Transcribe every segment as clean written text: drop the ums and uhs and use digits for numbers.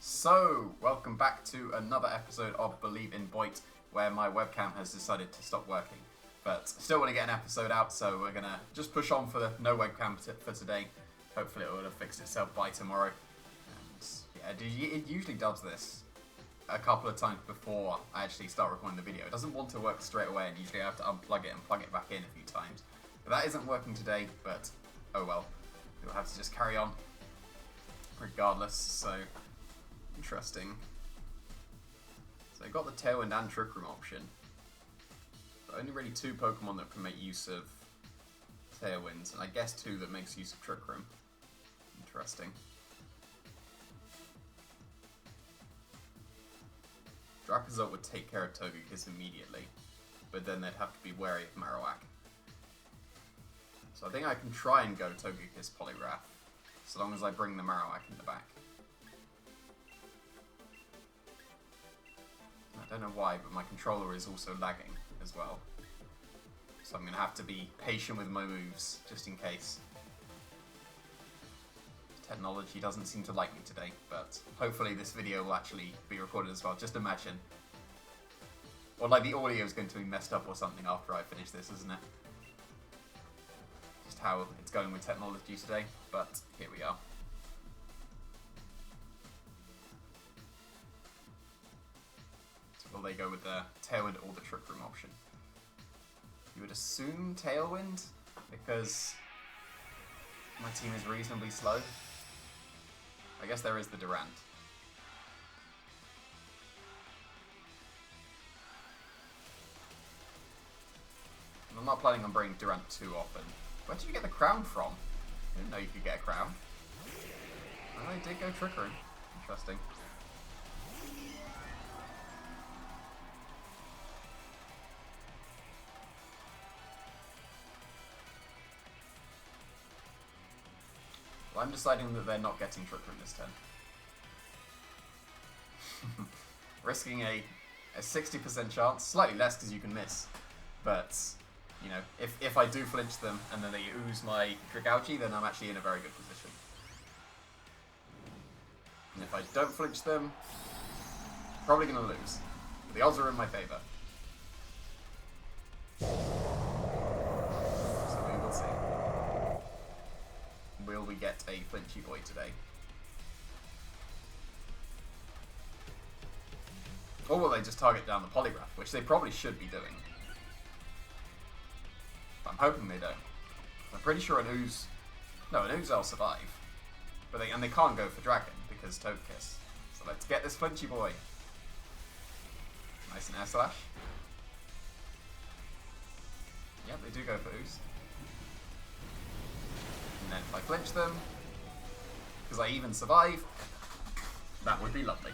So, welcome back to another episode of Believe in Boyt, where my webcam has decided to stop working. But I still want to get an episode out, so we're going to just push on for the no webcam for today. Hopefully it will have fixed itself by tomorrow. And yeah, it usually does this a couple of times before I actually start recording the video. It doesn't want to work straight away, and usually I have to unplug it and plug it back in a few times. But that isn't working today, but oh well. We'll have to just carry on regardless, so interesting. So I got the Tailwind and Trick Room option, but only really two Pokemon that can make use of Tailwinds, and I guess two that makes use of Trick Room. Interesting. Dracozolt would take care of Togekiss immediately, but then they'd have to be wary of Marowak. So I think I can try and go Togekiss Poliwrath, so long as I bring the Marowak in the back. I don't know why, but my controller is also lagging as well. So I'm going to have to be patient with my moves, just in case. Technology doesn't seem to like me today, but hopefully this video will actually be recorded as well. Just imagine. Or like the audio is going to be messed up or something after I finish this, isn't it? Just how it's going with technology today, but here we are. Will they go with the Tailwind or the Trick Room option? You would assume Tailwind, because my team is reasonably slow. I guess there is the Durant. I'm not planning on bringing Durant too often. Where did you get the crown from? I didn't know you could get a crown. Oh, I did go Trick Room. Interesting. Well, I'm deciding that they're not getting Trick Room this turn. Risking a 60% chance, slightly less because you can miss, but you know, if I do flinch them and then they ooze my Dragouchi, then I'm actually in a very good position. And if I don't flinch them, probably going to lose. But the odds are in my favour. So we will see. Will we get a flinchy boy today? Or will they just target down the Poliwrath, which they probably should be doing. But I'm hoping they don't. I'm pretty sure an Ooze I'll survive. But they can't go for Dragon because Togekiss. So let's get this flinchy boy. Nice and Air Slash. Yep, they do go for Ooze. And then if I flinch them, because I even survive, that would be lovely.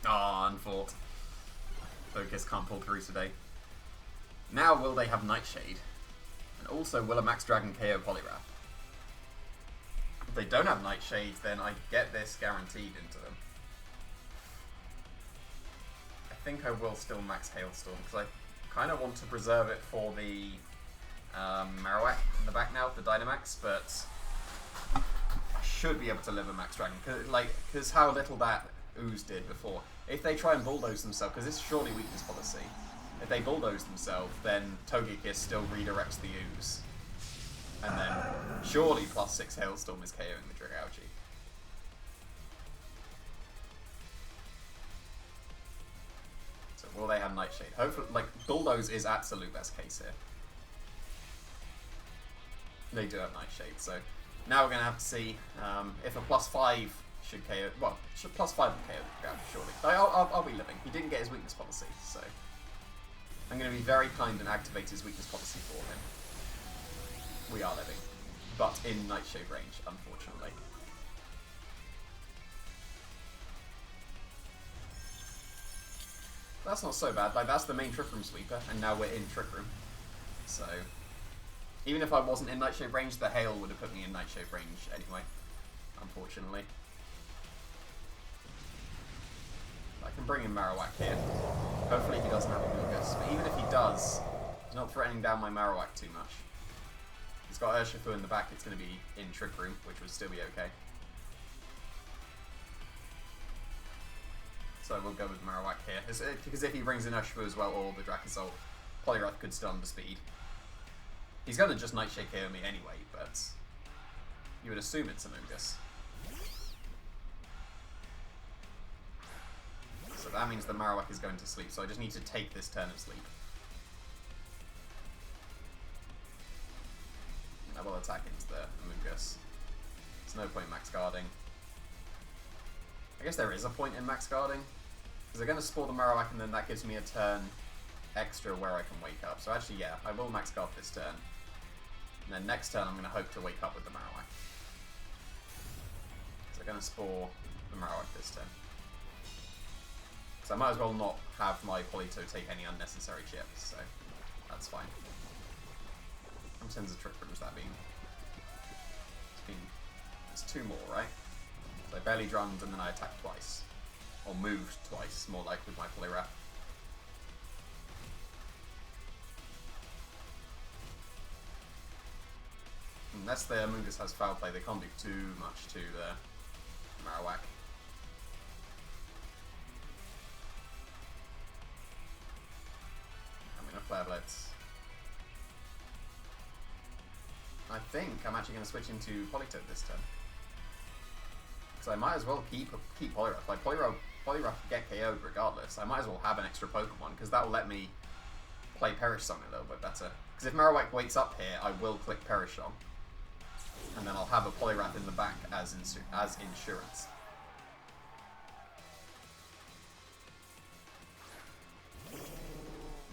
Ah, unfought. Focus can't pull through today. Now will they have Nightshade? And also will a Max Dragon KO Poliwrath? If they don't have Nightshade, then I get this guaranteed into them. I think I will still Max Hailstorm, because I kind of want to preserve it for the Marowak in the back now, the Dynamax, but I should be able to live a Max Dragon, because how little that Ooze did before. If they try and bulldoze themselves, because it's surely weakness policy, if they bulldoze themselves, then Togekiss still redirects the Ooze. And then surely +6 Hailstorm is KOing the Dragouchi. So will they have Nightshade? Hopefully, Bulldoze is absolute best case here. They do have Nightshade, so now we're going to have to see if a +5 should KO. Well, +5 will KO the Dragouchi, surely. I'll be living. He didn't get his weakness policy, so I'm going to be very kind and activate his weakness policy for him. We are living, but in Nightshade range, unfortunately. That's not so bad. That's the main Trick Room sweeper, and now we're in Trick Room. So even if I wasn't in Nightshade range, the Hail would have put me in Nightshade range anyway, unfortunately. I can bring in Marowak here. Hopefully he doesn't have a Lucas, but even if he does, he's not threatening down my Marowak too much. He's got Urshifu in the back, it's going to be in Trick Room, which would still be okay. So we'll go with Marowak here. Because if he brings in Urshifu as well, or the Dracozolt, Poliwrath could still underspeed. He's going to just Nightshade KO me anyway, but you would assume it's Amoonguss. So that means the Marowak is going to sleep, so I just need to take this turn of sleep. And I will attack into the Amoonguss. There's no point in max guarding. I guess there is a point in max guarding, because they're going to Spore the Marowak and then that gives me a turn extra where I can wake up. So actually, yeah, I will max guard this turn. And then next turn I'm going to hope to wake up with the Marowak. So they're going to Spore the Marowak this turn. So I might as well not have my Polito take any unnecessary chips, so that's fine. How many turns of Trick Room has that been? It's 2 more, right? So I barely drummed and then I attacked twice. Or moved twice, more like with my Poliwrath. Unless the Amoonguss has Foul Play, they can't do too much to the Marowak. I'm going to Flare Blitz. I think I'm actually going to switch into Politoed this turn. So I might as well keep Poliwrath. Like, Poliwrath will get KO'd regardless. I might as well have an extra Pokemon, because that will let me play Perish Song a little bit better. Because if Marowak wakes up here, I will click Perish Song. And then I'll have a Poliwrath in the back as insurance. You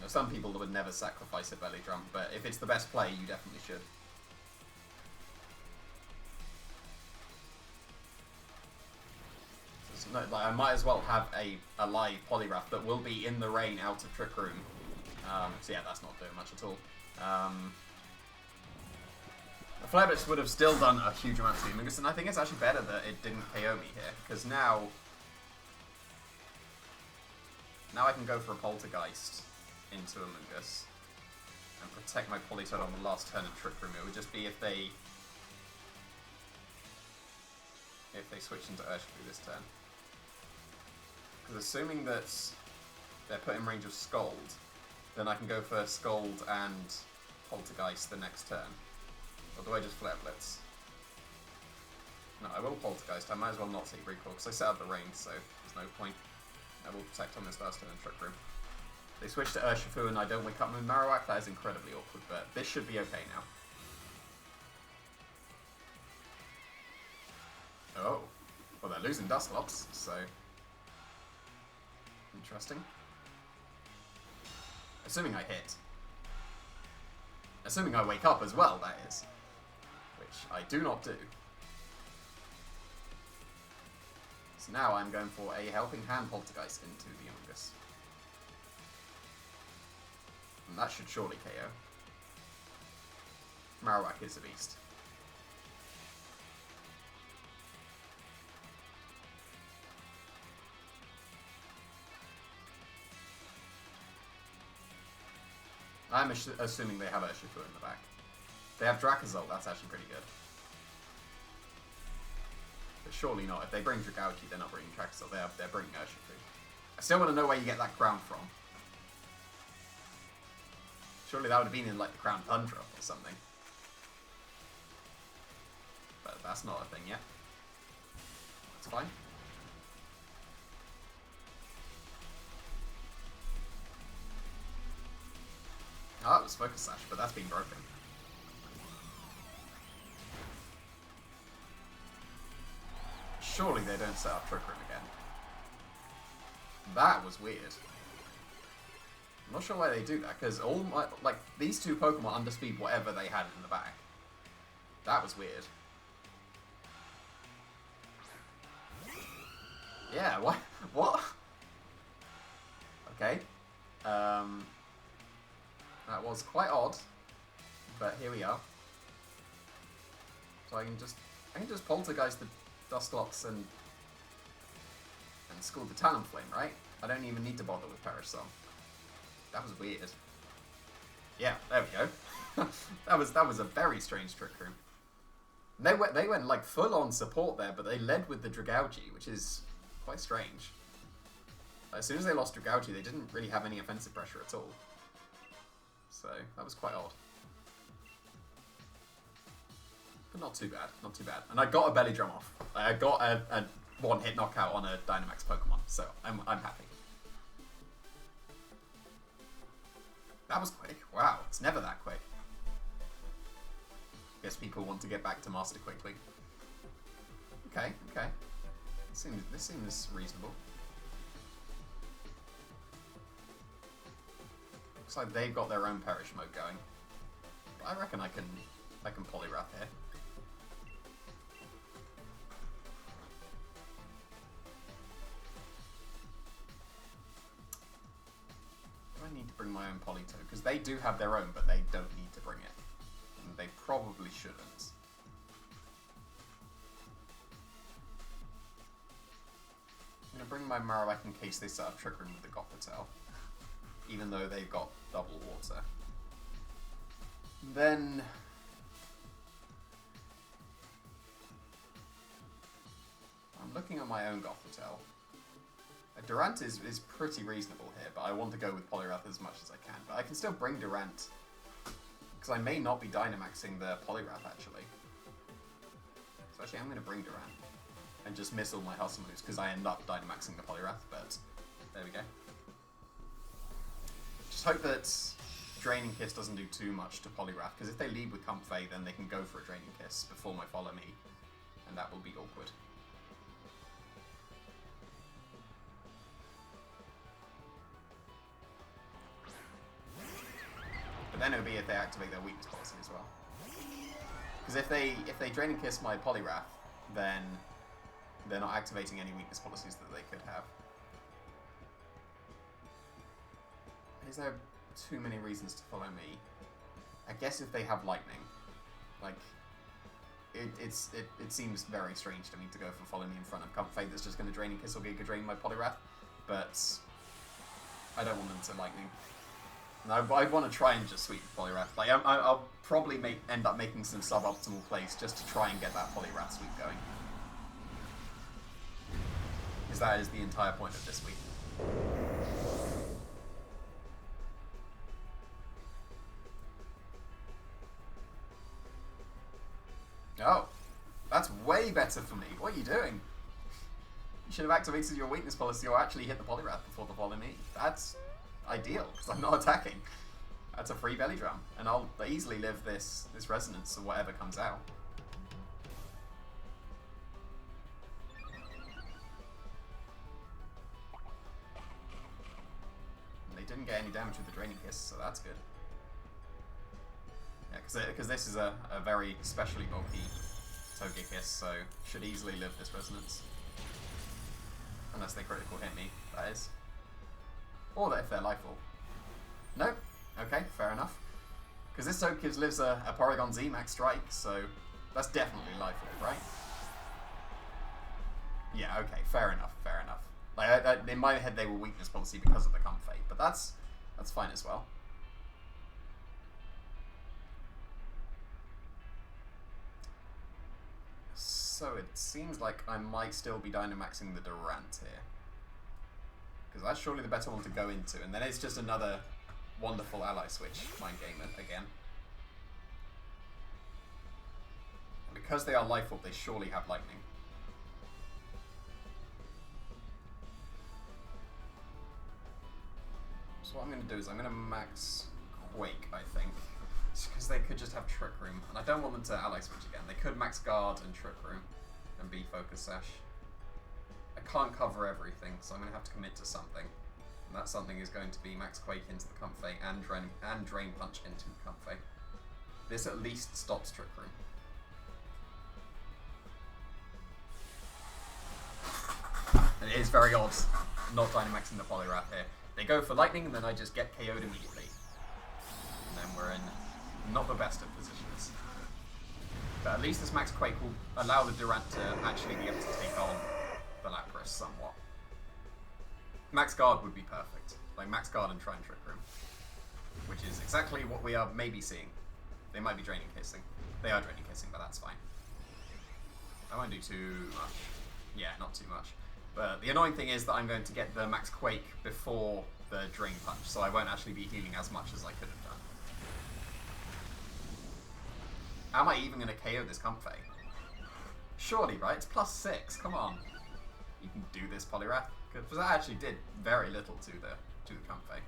know, some people would never sacrifice a Belly Drum, but if it's the best play, you definitely should. No, like, I might as well have a live Poliwrath that will be in the rain out of Trick Room. So yeah, that's not doing much at all. The Flare Blitz would have still done a huge amount to Amoonguss, and I think it's actually better that it didn't KO me here, because now I can go for a Poltergeist into Amoonguss and protect my Politoed on the last turn of Trick Room. It would just be if they switch into Urshifu this turn. Because assuming that they're put in range of Scold, then I can go for Scold and Poltergeist the next turn. Or do I just Flare Blitz? No, I will Poltergeist. I might as well not take Recoil, because I set up the range, so there's no point. I will protect on this last turn in Trick Room. They switch to Urshifu and I don't wake up with Marowak. That is incredibly awkward, but this should be okay now. Oh. Well, they're losing Dusclops, so... interesting. Assuming I hit. Assuming I wake up as well, that is. Which I do not do. So now I'm going for a Helping Hand Poltergeist into the Amoonguss. And that should surely KO. Marowak is a beast. I'm assuming they have Urshifu in the back. They have Dracozolt, that's actually pretty good. But surely not. If they bring Dragouchi, they're not bringing Dracozolt, they're bringing Urshifu. I still want to know where you get that crown from. Surely that would have been in, like, the Crown Tundra or something. But that's not a thing yet. That's fine. Oh, that was Focus Sash, but that's been broken. Surely they don't set up Trick Room again. That was weird. I'm not sure why they do that, because all my, like, these two Pokemon underspeed whatever they had in the back. That was weird. Yeah, what? What? Okay. That was quite odd, but here we are. So I can just Poltergeist the Dusclops and School the Talonflame, right? I don't even need to bother with Perish Song. That was weird. Yeah, there we go. That was a very strange Trick Room. They went like full on support there, but they led with the Dragauji, which is quite strange. As soon as they lost Dragauji, they didn't really have any offensive pressure at all. So that was quite odd. But not too bad, not too bad. And I got a belly drum off. I got a one-hit knockout on a Dynamax Pokemon, so I'm happy. That was quick. Wow, it's never that quick. Guess people want to get back to Master quickly. Okay, okay. This seems reasonable. Looks like they've got their own Perish mode going. But I reckon I can Poliwrath here. Do I need to bring my own Polito? Because they do have their own, but they don't need to bring it. And they probably shouldn't. I'm going to bring my Marowak in case they set up Trick Room with the Gothitelle. Even though they've got double water. Then... I'm looking at my own Gothitelle. Durant is pretty reasonable here, but I want to go with Poliwrath as much as I can. But I can still bring Durant, because I may not be Dynamaxing the Poliwrath, actually. So actually, I'm going to bring Durant, and just miss all my Hustle moves, because I end up Dynamaxing the Poliwrath, but there we go. Just hope that Draining Kiss doesn't do too much to Poliwrath, because if they lead with Comfey, then they can go for a Draining Kiss before my Follow Me, and that will be awkward. But then it would be if they activate their weakness policy as well. Because if they Draining Kiss my Poliwrath, then they're not activating any weakness policies that they could have. Is there too many reasons to follow me? I guess if they have Lightning. Like, it seems very strange to me to go for Follow Me in front of Comfey that's just going to Draining Kiss or Giga Drain my Poliwrath, but I don't want them to Lightning. I want to try and just sweep the Poliwrath. Like, I'll probably end up making some suboptimal plays just to try and get that Poliwrath sweep going. Because that is the entire point of this week. Oh, that's way better for me. What are you doing? You should have activated your weakness policy or actually hit the Poliwrath before the Follow Me. That's ideal, because I'm not attacking. That's a free belly drum, and I'll easily live this resonance or whatever comes out. And they didn't get any damage with the Draining Kiss, so that's good. Yeah, because this is a very specially bulky Togekiss, so should easily live this resonance. Unless they critical hit me, that is. Or if they're Life Orb. No? Okay, fair enough. Because this Togekiss lives a Porygon Z Max Strike, so that's definitely Life Orb, right? Yeah, okay, fair enough, fair enough. Like, in my head they were weakness policy because of the Comfey, but that's fine as well. So it seems like I might still be Dynamaxing the Durant here. Because that's surely the better one to go into, and then it's just another wonderful ally switch, Mind Gamer, again. And because they are Life Orb, they surely have Lightning. So what I'm going to do is I'm going to max Quake, I think. Because they could just have Trick Room, and I don't want them to ally switch again. They could max Guard and Trick Room, and be Focus Sash. I can't cover everything, so I'm going to have to commit to something. And that something is going to be max Quake into the Comfey and Drain Punch into the Comfey. This at least stops Trick Room. And it is very odd not Dynamaxing the Poliwrath here. They go for Lightning, and then I just get KO'd immediately. And then we're in not the best of positions. But at least this Max Quake will allow the Durant to actually be able to take on the Lapras somewhat. Max Guard would be perfect. Like Max Guard and try and Trick Room. Which is exactly what we are maybe seeing. They might be draining kissing. They are draining kissing, but that's fine. I won't do too much. Yeah, not too much. But the annoying thing is that I'm going to get the max quake before the drain punch, so I won't actually be healing as much as I could have done. Am I even going to KO this Comfey? Surely, right? It's +6. Come on. You can do this, Poliwrath. Because that actually did very little to the Comfey.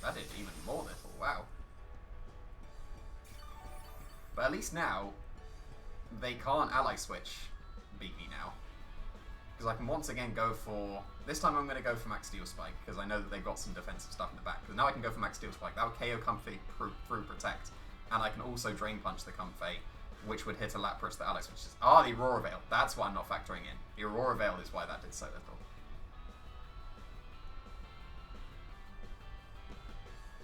That did even more little. Wow. But at least now, they can't ally switch beat me now. Because I can once again go for... This time I'm going to go for Max Steel Spike, because I know that they've got some defensive stuff in the back. Because now I can go for Max Steel Spike. That would KO Comfey through Protect. And I can also Drain Punch the Comfey, which would hit a Lapras that ally switches. Ah, the Aurora Veil. That's what I'm not factoring in. The Aurora Veil is why that did so little.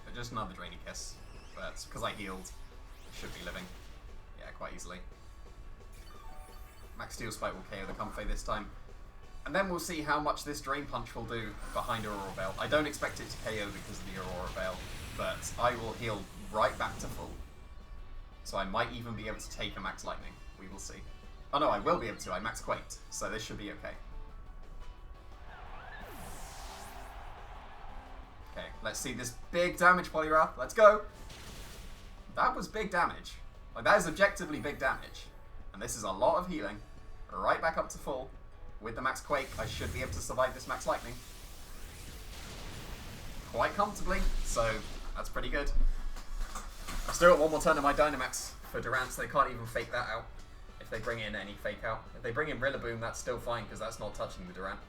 But just another Draining Kiss. But because I healed, should be living. Yeah, quite easily. Max Steel Spike will KO the Comfey this time. And then we'll see how much this Drain Punch will do behind Aurora Veil. I don't expect it to KO because of the Aurora Veil, but I will heal right back to full. So I might even be able to take a Max Lightning. We will see. Oh no, I will be able to. I Max Quaked, so this should be okay. Okay, let's see this big damage, Poliwrath. Let's go! That was big damage. Like, that is objectively big damage. And this is a lot of healing. Right back up to full. With the Max Quake, I should be able to survive this Max Lightning. Quite comfortably, so that's pretty good. I've still got one more turn of my Dynamax for Durant, so they can't even fake that out. If they bring in any fake out. If they bring in Rillaboom, that's still fine, because that's not touching the Durant.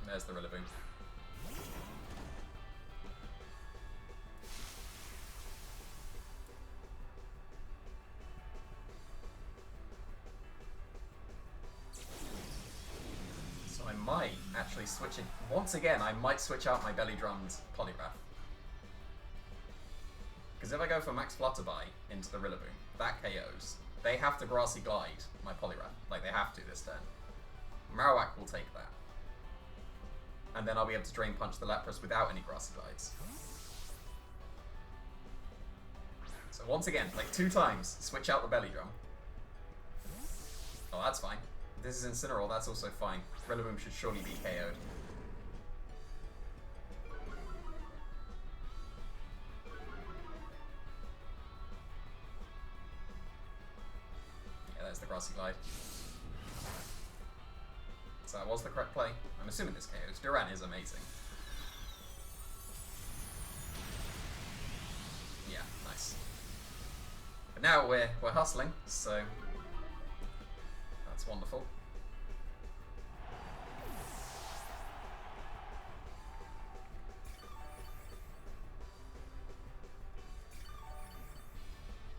There's the Rillaboom. So I might actually switch it. Once again, I might switch out my Belly Drummed Poliwrath. Because if I go for Max Flutterby into the Rillaboom, that KOs. They have to Grassy Glide my Poliwrath. Like, they have to this turn. Marowak will take that. And then I'll be able to Drain Punch the Lapras without any Grassy Glides. So once again, like 2 times, switch out the Belly Drum. Oh, that's fine. This is Incineroar, that's also fine. Rillaboom should surely be KO'd. Yeah, there's the Grassy Glide. So that was the correct play. I'm assuming this KOs. Durant is amazing. Yeah, nice. But now we're hustling, so that's wonderful.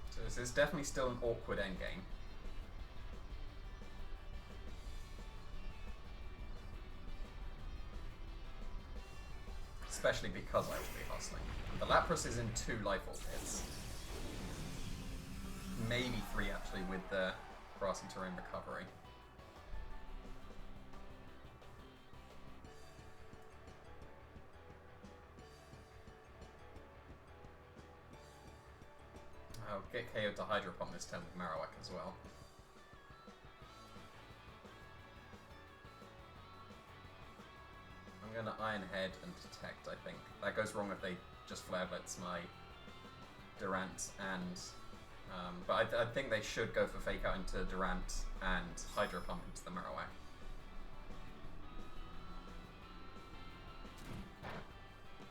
So this is definitely still an awkward endgame. Especially because I will be hustling. The Lapras is in 2 Life Orb hits. Maybe 3 actually with the Grassy Terrain recovery. I'll get KO'd to Hydro Pump this turn with Marowak as well. I'm going to Iron Head and Detect, I think. That goes wrong if they just Flare Blitz my Durant and... but I think they should go for Fake Out into Durant and Hydro Pump into the Marowak.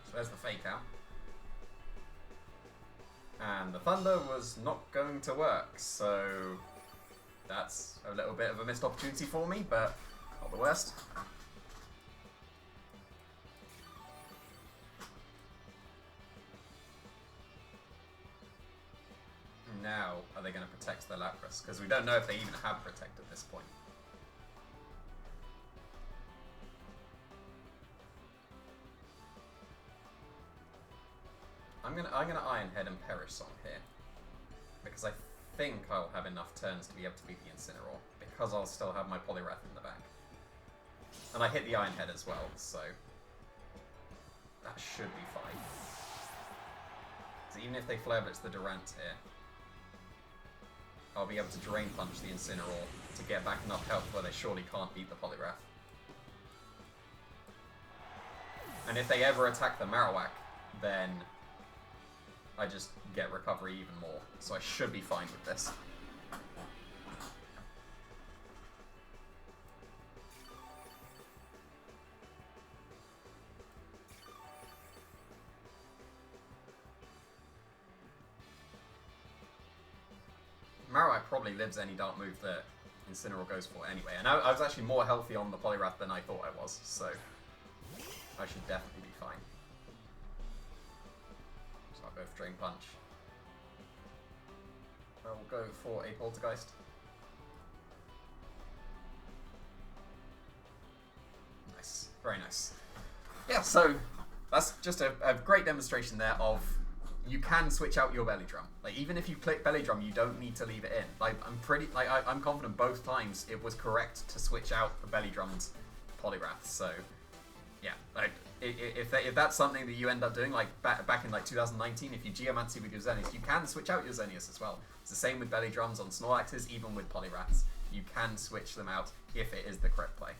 So there's the Fake Out. And the Thunder was not going to work, so that's a little bit of a missed opportunity for me, but not the worst. Now, are they going to protect the Lapras? Because we don't know if they even have Protect at this point. I'm gonna Iron Head and Perish Song here. Because I think I'll have enough turns to be able to beat the Incineroar, because I'll still have my Poliwrath in the back. And I hit the Iron Head as well, so that should be fine. So even if they Flare Blitz the Durant here, I'll be able to Drain Punch the Incineroar to get back enough health where they surely can't beat the Poliwrath. And if they ever attack the Marowak, then I just get recovery even more. So I should be fine with this. Marowak probably lives any Dark move that Incineroar goes for anyway. And I was actually more healthy on the Poliwrath than I thought I was, so I should definitely be fine. So I'll go for Drain Punch. I will go for a Poltergeist. Nice. Very nice. Yeah, so that's just a great demonstration there of you can switch out your Belly Drum. Like, even if you click Belly Drum, you don't need to leave it in. Like, I'm confident both times it was correct to switch out the Belly Drummed Poliwrath. So, yeah, like, if that's something that you end up doing, like back in like 2019, if you Geomancy with your Xenius, you can switch out your Xenius as well. It's the same with Belly Drums on Snorlaxes, even with Poliwraths. You can switch them out if it is the correct play.